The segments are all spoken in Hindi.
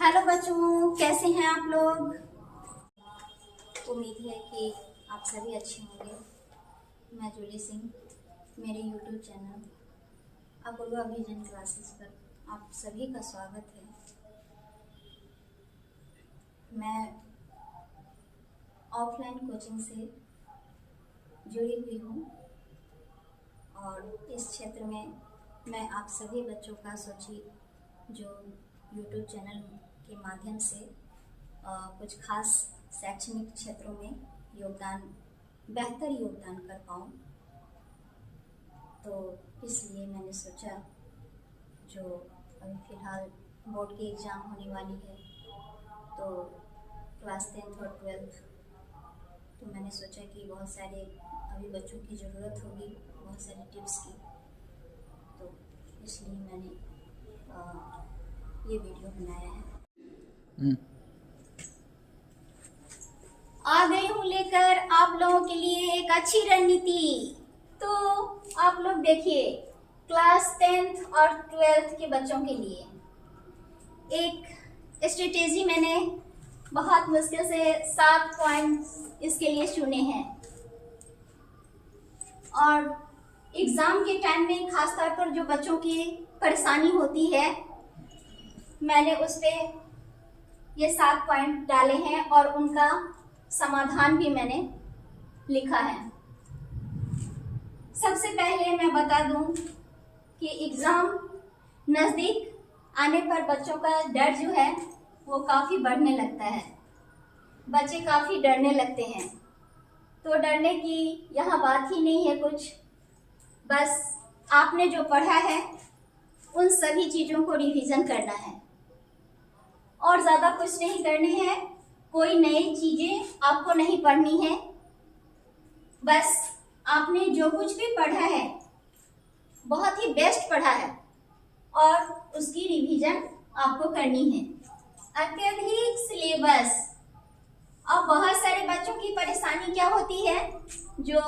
हेलो बच्चों, कैसे हैं आप लोग। उम्मीद है कि आप सभी अच्छे होंगे। मैं जूली सिंह, मेरे यूट्यूब चैनल अपोलो अभिजन क्लासेस पर आप सभी का स्वागत है। मैं ऑफलाइन कोचिंग से जुड़ी हुई हूँ और इस क्षेत्र में मैं आप सभी बच्चों का सोची जो यूट्यूब चैनल के माध्यम से कुछ खास शैक्षणिक क्षेत्रों में बेहतर योगदान कर पाऊँ, तो इसलिए मैंने सोचा जो अभी फ़िलहाल बोर्ड की एग्ज़ाम होने वाली है, तो क्लास 10th और 12th, तो मैंने सोचा कि बहुत सारे अभी बच्चों की ज़रूरत होगी बहुत सारे टिप्स की, तो इसलिए मैंने ये वीडियो बनाया है। आ गई हूँ लेकर आप लोगों के लिए एक अच्छी रणनीति। तो आप लोग देखिए, क्लास 10th और 12th के बच्चों के लिए एक स्ट्रेटेजी मैंने बहुत मुश्किल से 7 पॉइंट्स इसके लिए चुने हैं, और एग्ज़ाम के टाइम में खासतौर पर जो बच्चों की परेशानी होती है, मैंने उस पर ये 7 पॉइंट डाले हैं और उनका समाधान भी मैंने लिखा है। सबसे पहले मैं बता दूं कि एग्ज़ाम नज़दीक आने पर बच्चों का डर जो है वो काफ़ी बढ़ने लगता है। बच्चे काफ़ी डरने लगते हैं, तो डरने की यहाँ बात ही नहीं है कुछ। बस आपने जो पढ़ा है उन सभी चीज़ों को रिवीजन करना है और ज़्यादा कुछ नहीं करनी है। कोई नई चीज़ें आपको नहीं पढ़नी है। बस आपने जो कुछ भी पढ़ा है बहुत ही बेस्ट पढ़ा है और उसकी रिवीजन आपको करनी है। अत्यधिक सिलेबस, अब बहुत सारे बच्चों की परेशानी क्या होती है, जो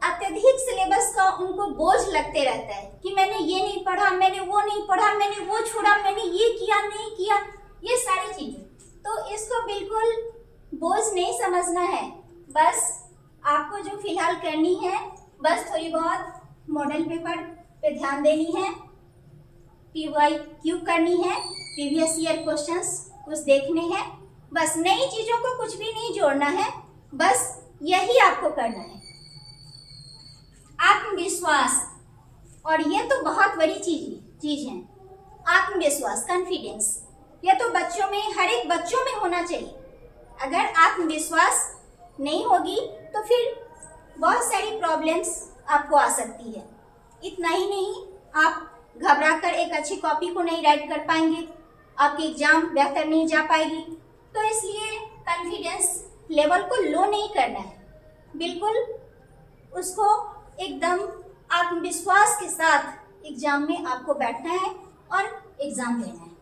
अत्यधिक सिलेबस का उनको बोझ लगते रहता है कि मैंने ये नहीं पढ़ा, मैंने वो नहीं पढ़ा, मैंने वो छोड़ा, मैंने ये किया नहीं किया, ये सारी चीज़ें। तो इसको बिल्कुल बोझ नहीं समझना है। बस आपको जो फिलहाल करनी है, बस थोड़ी बहुत मॉडल पेपर पे ध्यान देनी है, PYQ करनी है, प्रीवियस ईयर क्वेश्चंस कुछ देखने हैं। बस नई चीज़ों को कुछ भी नहीं जोड़ना है, बस यही आपको करना है। आत्मविश्वास, और ये तो बहुत बड़ी चीज है। आत्मविश्वास, कॉन्फिडेंस, ये तो बच्चों में, हर एक बच्चों में होना चाहिए। अगर आत्मविश्वास नहीं होगी तो फिर बहुत सारी प्रॉब्लम्स आपको आ सकती है। इतना ही नहीं, आप घबरा कर एक अच्छी कॉपी को नहीं राइट कर पाएंगे, आपकी एग्जाम बेहतर नहीं जा पाएगी। तो इसलिए कॉन्फिडेंस लेवल को लो नहीं करना है, बिल्कुल उसको एकदम आत्मविश्वास के साथ एग्जाम में आपको बैठना है और एग्जाम देना है।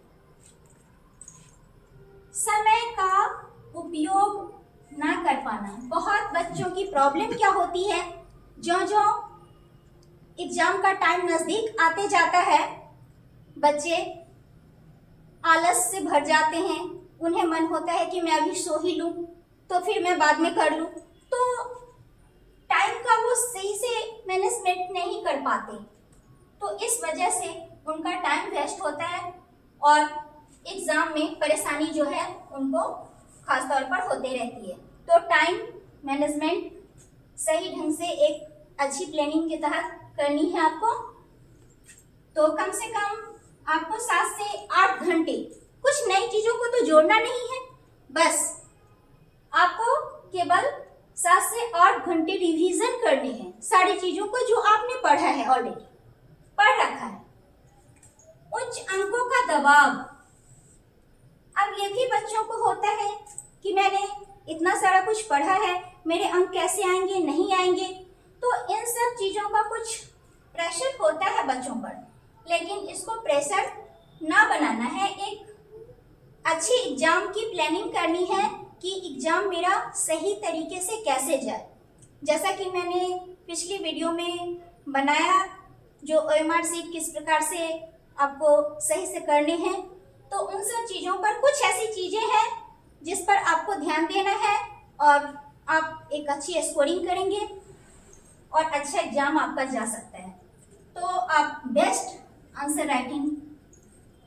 समय का उपयोग ना कर पाना, बहुत बच्चों की प्रॉब्लम क्या होती है, जो एग्जाम का टाइम नजदीक आते जाता है, बच्चे आलस से भर जाते हैं। उन्हें मन होता है कि मैं अभी सो ही लूं, तो फिर मैं बाद में कर लूं, तो टाइम का वो सही से मैनेजमेंट नहीं कर पाते। तो इस वजह से उनका टाइम वेस्ट होता है और एग्जाम में परेशानी जो है उनको खास तौर पर होते रहती है। तो टाइम मैनेजमेंट सही ढंग से एक अच्छी प्लानिंग के तहत करनी है आपको। तो कम से कम आपको 7 से 8 घंटे, कुछ नई चीजों को तो जोड़ना नहीं है, बस आपको केवल 7 से 8 घंटे रिवीजन करने हैं सारी चीजों को जो आपने पढ़ा है, ऑलरेडी पढ़ रखा है। उच्च अंकों का दबाव, अब ये भी बच्चों को होता है कि मैंने इतना सारा कुछ पढ़ा है, मेरे अंक कैसे आएंगे, नहीं आएंगे। तो इन सब चीजों का कुछ प्रेशर होता है बच्चों पर, लेकिन इसको प्रेशर ना बनाना है। एक अच्छी एग्जाम की प्लानिंग करनी है कि एग्जाम मेरा सही तरीके से कैसे जाए। जैसा कि मैंने पिछली वीडियो में बनाया, जो OMR शीट किस प्रकार से आपको सही से करने हैं, तो उन सब चीज़ों पर कुछ ऐसी चीज़ें हैं जिस पर आपको ध्यान देना है और आप एक अच्छी स्कोरिंग करेंगे और अच्छा एग्जाम आपका जा सकता है। तो आप बेस्ट आंसर राइटिंग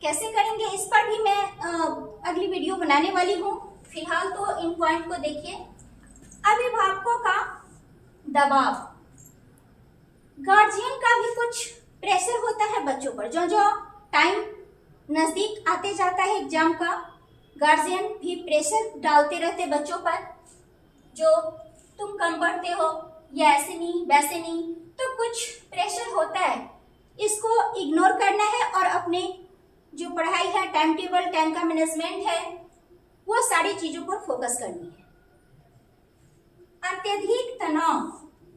कैसे करेंगे इस पर भी मैं अगली वीडियो बनाने वाली हूँ। फिलहाल तो इन पॉइंट को देखिए। अभिभावकों का दबाव, गार्जियन का भी कुछ प्रेशर होता है बच्चों पर। जो जो टाइम नजदीक आते जाता है एग्जाम का, गार्जियन भी प्रेशर डालते रहते बच्चों पर, जो तुम कम पढ़ते हो या ऐसे नहीं वैसे नहीं, तो कुछ प्रेशर होता है। इसको इग्नोर करना है और अपने जो पढ़ाई है, टाइम टेबल, टाइम का मैनेजमेंट है, वो सारी चीजों पर फोकस करनी है। अत्यधिक तनाव,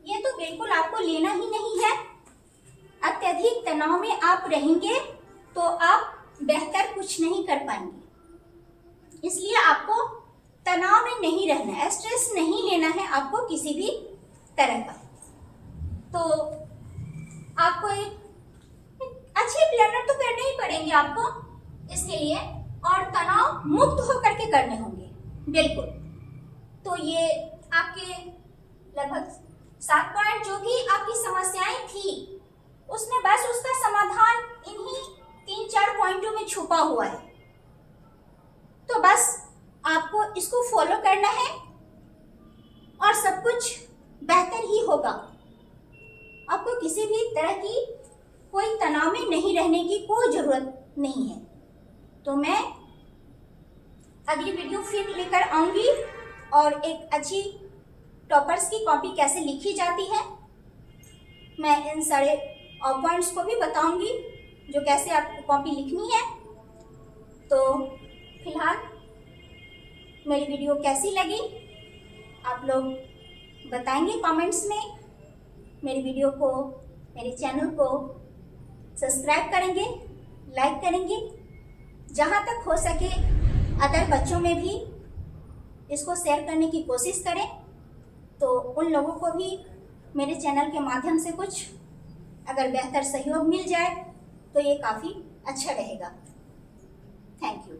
ये तो बिल्कुल आपको लेना ही नहीं है। अत्यधिक तनाव में आप रहेंगे तो आप बेहतर कुछ नहीं कर पाएंगे। इसलिए आपको तनाव में नहीं रहना है, स्ट्रेस नहीं लेना है आपको किसी भी तरह का। तो आपको एक अच्छे प्लानर तो करने ही पड़ेंगे आपको इसके लिए, और तनाव मुक्त होकर के करने होंगे बिल्कुल। तो ये आपके लगभग 7 पॉइंट जो भी आपकी समस्याएं थी, उसमें बस उसका समाधान इन्हीं 3-4 पॉइंटों में छुपा हुआ है। तो बस आपको इसको फॉलो करना है और सब कुछ बेहतर ही होगा। आपको किसी भी तरह की कोई तनाव में नहीं रहने की कोई जरूरत नहीं है। तो मैं अगली वीडियो फिर लेकर आऊंगी और एक अच्छी टॉपर्स की कॉपी कैसे लिखी जाती है, मैं इन सारे पॉइंट्स को भी बताऊंगी जो कैसे आपको कॉपी लिखनी है। तो फिलहाल मेरी वीडियो कैसी लगी आप लोग बताएंगे कमेंट्स में। मेरी वीडियो को, मेरे चैनल को सब्सक्राइब करेंगे, लाइक करेंगे, जहाँ तक हो सके अदर बच्चों में भी इसको शेयर करने की कोशिश करें, तो उन लोगों को भी मेरे चैनल के माध्यम से कुछ अगर बेहतर सहयोग मिल जाए तो ये काफ़ी अच्छा रहेगा। Thank you.